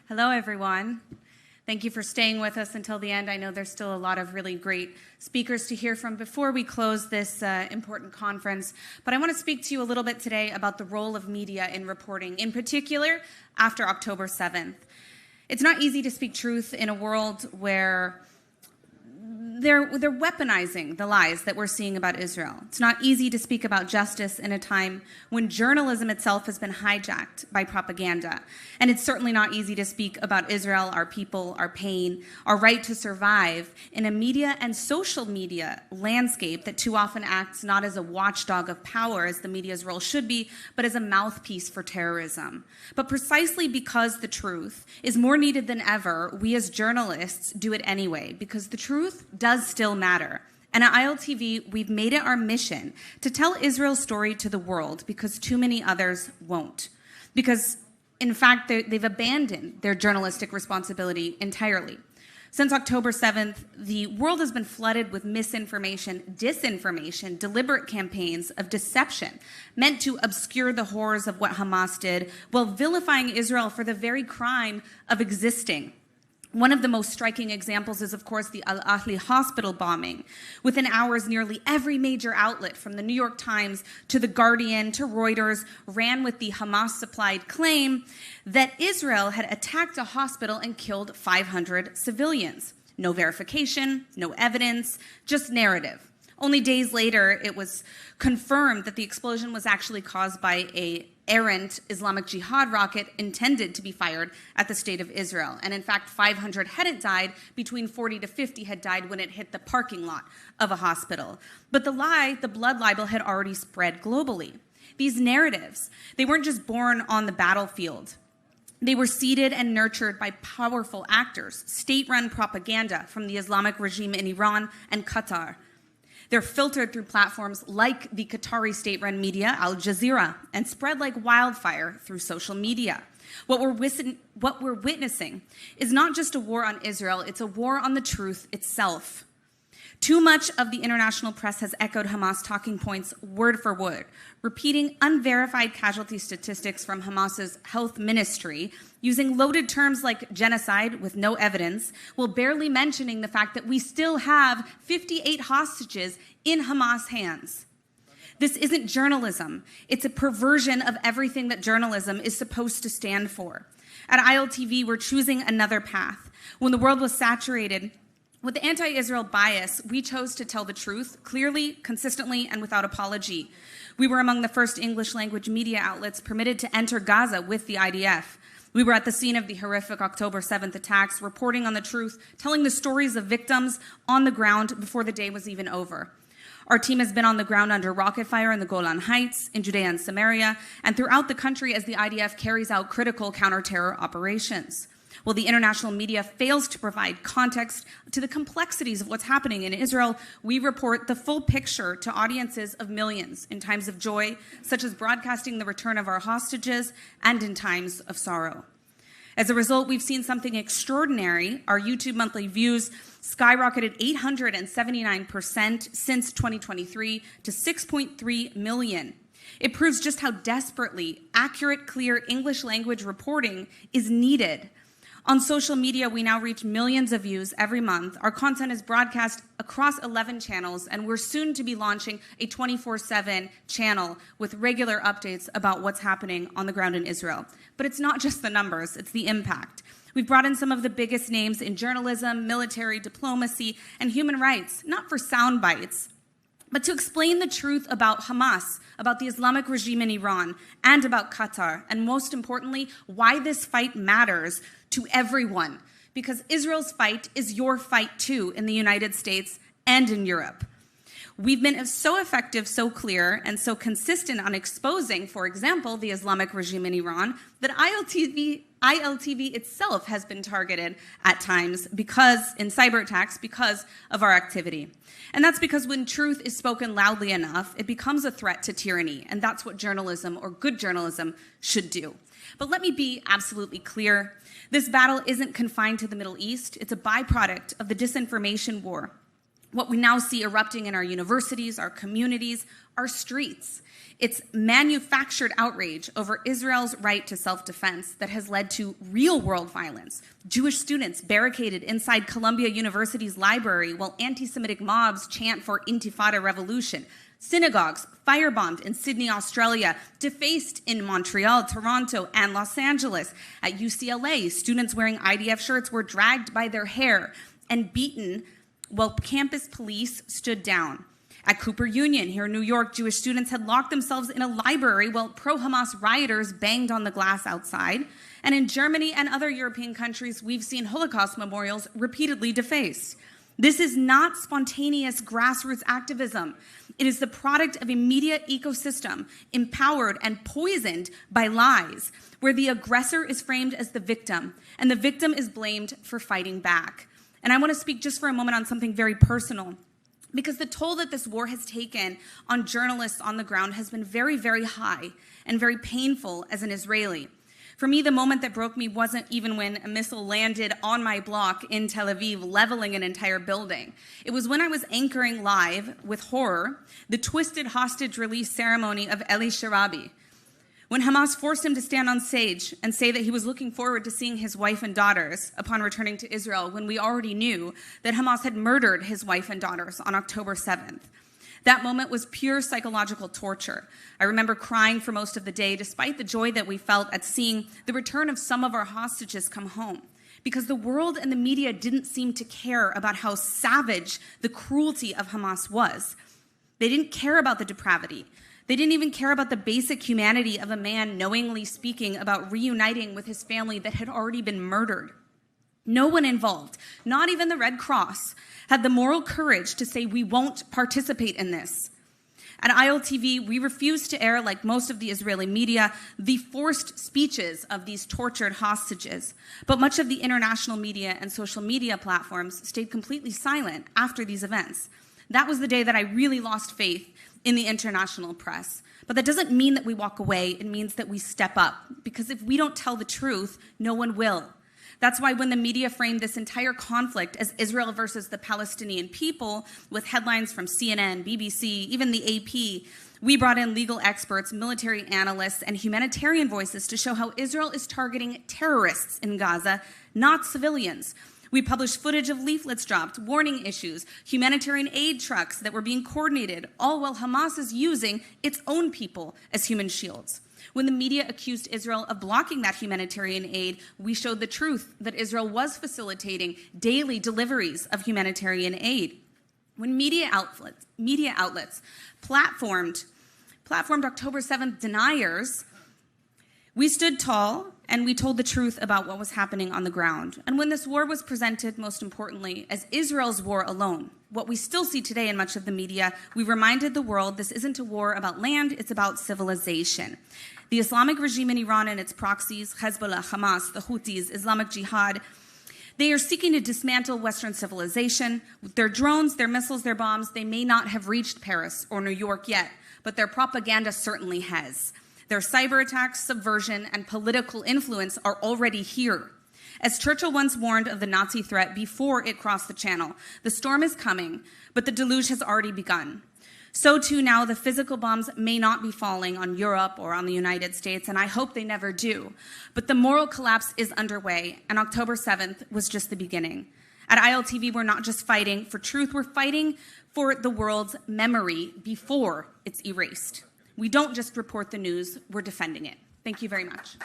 Hello, everyone. Thank you for staying with us until the end. I know there's still a lot of really great speakers to hear from before we close this important conference. But I want to speak to you a little bit today about the role of media in reporting, in particular after October 7th. It's not easy to speak truth in a world where they're weaponizing the lies that we're seeing about Israel. It's not easy to speak about justice in a time when journalism itself has been hijacked by propaganda. And it's certainly not easy to speak about Israel, our people, our pain, our right to survive in a media and social media landscape that too often acts not as a watchdog of power, as the media's role should be, but as a mouthpiece for terrorism. But precisely because the truth is more needed than ever, we as journalists do it anyway, because the truth does still matter. And at ILTV, we've made it our mission to tell Israel's story to the world because too many others won't. Because, in fact, they've abandoned their journalistic responsibility entirely. Since October 7th, the world has been flooded with misinformation, disinformation, deliberate campaigns of deception meant to obscure the horrors of what Hamas did while vilifying Israel for the very crime of existing. One of the most striking examples is, of course, the Al-Ahli hospital bombing. Within hours, nearly every major outlet, from the New York Times to The Guardian to Reuters, ran with the Hamas-supplied claim that Israel had attacked a hospital and killed 500 civilians. No verification, no evidence, just narrative. Only days later, it was confirmed that the explosion was actually caused by an errant Islamic Jihad rocket intended to be fired at the state of Israel. And in fact, 500 hadn't died. Between 40 to 50 had died when it hit the parking lot of a hospital. But the blood libel, had already spread globally. These narratives, they weren't just born on the battlefield. They were seeded and nurtured by powerful actors, state-run propaganda from the Islamic regime in Iran and Qatar. They're filtered through platforms like the Qatari state-run media, Al Jazeera, and spread like wildfire through social media. What we're witnessing is not just a war on Israel, it's a war on the truth itself. Too much of the international press has echoed Hamas talking points word for word, repeating unverified casualty statistics from Hamas's health ministry, using loaded terms like genocide with no evidence, while barely mentioning the fact that we still have 58 hostages in Hamas hands. This isn't journalism. It's a perversion of everything that journalism is supposed to stand for. At ILTV, we're choosing another path. When the world was saturated with anti-Israel bias, we chose to tell the truth clearly, consistently, and without apology. We were among the first English-language media outlets permitted to enter Gaza with the IDF. We were at the scene of the horrific October 7th attacks, reporting on the truth, telling the stories of victims on the ground before the day was even over. Our team has been on the ground under rocket fire in the Golan Heights, in Judea and Samaria, and throughout the country as the IDF carries out critical counter-terror operations. While the international media fails to provide context to the complexities of what's happening in Israel, we report the full picture to audiences of millions in times of joy, such as broadcasting the return of our hostages, and in times of sorrow. As a result, we've seen something extraordinary. Our YouTube monthly views skyrocketed 879% since 2023 to 6.3 million. It proves just how desperately accurate, clear English language reporting is needed. On social media, we now reach millions of views every month. Our content is broadcast across 11 channels, and we're soon to be launching a 24/7 channel with regular updates about what's happening on the ground in Israel. But it's not just the numbers, it's the impact. We've brought in some of the biggest names in journalism, military, diplomacy, and human rights, not for sound bites, but to explain the truth about Hamas, about the Islamic regime in Iran, and about Qatar, and most importantly, why this fight matters to everyone, because Israel's fight is your fight too in the United States and in Europe. We've been so effective, so clear, and so consistent on exposing, for example, the Islamic regime in Iran, that ILTV itself has been targeted at times in cyber attacks because of our activity. And that's because when truth is spoken loudly enough, it becomes a threat to tyranny, and that's what journalism, or good journalism, should do. But let me be absolutely clear. This battle isn't confined to the Middle East. It's a byproduct of the disinformation war what we now see erupting in our universities, our communities, our streets. It's manufactured outrage over Israel's right to self-defense that has led to real-world violence. Jewish students barricaded inside Columbia University's library while anti-Semitic mobs chant for Intifada revolution. Synagogues firebombed in Sydney, Australia, defaced in Montreal, Toronto, and Los Angeles. At UCLA, students wearing IDF shirts were dragged by their hair and beaten while campus police stood down. At Cooper Union, here in New York, Jewish students had locked themselves in a library while pro-Hamas rioters banged on the glass outside. And in Germany and other European countries, we've seen Holocaust memorials repeatedly defaced. This is not spontaneous grassroots activism. It is the product of a media ecosystem empowered and poisoned by lies, where the aggressor is framed as the victim, and the victim is blamed for fighting back. And I want to speak just for a moment on something very personal, because the toll that this war has taken on journalists on the ground has been very, very high and very painful as an Israeli. For me, the moment that broke me wasn't even when a missile landed on my block in Tel Aviv, leveling an entire building. It was when I was anchoring live, with horror, the twisted hostage release ceremony of Eli Sharabi, when Hamas forced him to stand on stage and say that he was looking forward to seeing his wife and daughters upon returning to Israel, when we already knew that Hamas had murdered his wife and daughters on October 7th. That moment was pure psychological torture. I remember crying for most of the day, despite the joy that we felt at seeing the return of some of our hostages come home, because the world and the media didn't seem to care about how savage the cruelty of Hamas was. They didn't care about the depravity. They didn't even care about the basic humanity of a man knowingly speaking about reuniting with his family that had already been murdered. No one involved, not even the Red Cross, had the moral courage to say we won't participate in this. At ILTV, we refused to air, like most of the Israeli media, the forced speeches of these tortured hostages. But much of the international media and social media platforms stayed completely silent after these events. That was the day that I really lost faith in the international press. But that doesn't mean that we walk away. It means that we step up. Because if we don't tell the truth, no one will. That's why when the media framed this entire conflict as Israel versus the Palestinian people, with headlines from CNN, BBC, even the AP, we brought in legal experts, military analysts, and humanitarian voices to show how Israel is targeting terrorists in Gaza, not civilians. We published footage of leaflets dropped, warning issues, humanitarian aid trucks that were being coordinated, all while Hamas is using its own people as human shields. When the media accused Israel of blocking that humanitarian aid, we showed the truth that Israel was facilitating daily deliveries of humanitarian aid. When media outlets platformed October 7th deniers, we stood tall and we told the truth about what was happening on the ground. And when this war was presented, most importantly, as Israel's war alone, what we still see today in much of the media, we reminded the world this isn't a war about land, it's about civilization. The Islamic regime in Iran and its proxies, Hezbollah, Hamas, the Houthis, Islamic Jihad, they are seeking to dismantle Western civilization. With their drones, their missiles, their bombs, they may not have reached Paris or New York yet, but their propaganda certainly has. Their cyber attacks, subversion, and political influence are already here. As Churchill once warned of the Nazi threat before it crossed the channel, the storm is coming, but the deluge has already begun. So too now the physical bombs may not be falling on Europe or on the United States, and I hope they never do. But the moral collapse is underway, and October 7th was just the beginning. At ILTV, we're not just fighting for truth, we're fighting for the world's memory before it's erased. We don't just report the news, we're defending it. Thank you very much.